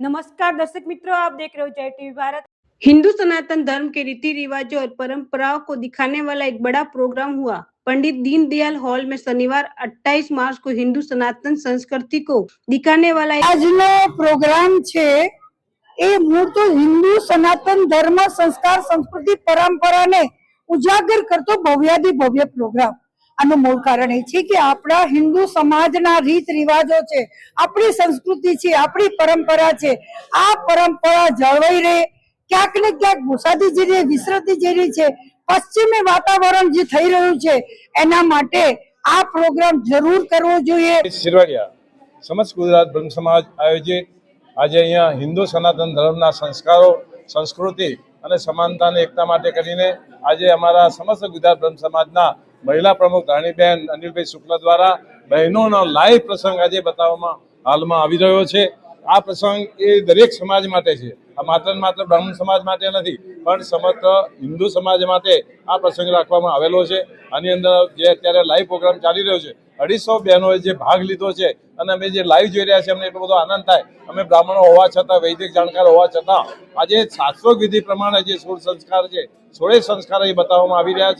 नमस्कार दर्शक मित्रों, आप देख रहे हो जय टीवी भारत। हिंदू सनातन धर्म के रीति रिवाजों और परंपराओं को दिखाने वाला एक बड़ा प्रोग्राम हुआ। पंडित दीनदयाल हॉल में शनिवार 28 मार्च को हिंदू सनातन संस्कृति को दिखाने वाला આજનો પ્રોગ્રામ છે એ મૂળ તો હિન્દુ સનાતન ધર્મ સંસ્કાર સંસ્કૃતિ પરંપરાને ઉજાગર કરતો ભવ્યાદિ ભવ્ય પ્રોગ્રામ। આનું મૂળ કારણ એ છે કે આપણા હિન્દુ સમાજના રીત રિવાજો છે, આપણી સંસ્કૃતિ છે, આપણી પરંપરા છે। આ પરંપરા જળવાઈ રહે, ક્યાંક ને ક્યાંક ભૂસાતી જઈ રહી, વિસરતી જઈ રહી છે। પશ્ચિમી વાતાવરણ જે થઈ રહ્યું છે એના માટે આ પ્રોગ્રામ જરૂર કરવો જોઈએ। समस्त गुजरात ब्रह्म समाज आयोजित आज अहींया हिंदू सनातन धर्मना संस्कारों संस्कृति अने समानता ने एकता माटे करीने आज अमारा समस्त गुजरात ब्रह्म समाजना महिला प्रमुख धारणीबेन अनिलभाई शुक्ला द्वारा बहनोनो लाइव प्रसंग आज बताववामां हालमां आवी रह्यो छे। आ प्रसंग ए दरेक समाज माटे छे, आ मात्र ने मात्र ब्राह्मण समाज माटे नथी पण समग्र हिंदू समाज माटे आ प्रसंग राखवामां आवेलो छे। आनी अंदर जे अत्यारे लाइव प्रोग्राम चाली रह्यो छे 250 बहनोए जे भाग लीधो छे અને અમે જે લાઈવ જોઈ રહ્યા છીએ અમને એટલો બધો આનંદ થાય। અમે બ્રાહ્મણો હોવા છતાં, વૈદિક જાણકાર હોવા છતાં આજે શાસ્ત્રોક્ત વિધિ પ્રમાણે જે 16 સંસ્કાર છે 16 સંસ્કાર અહીં બતાવવામાં આવી રહ્યા છે।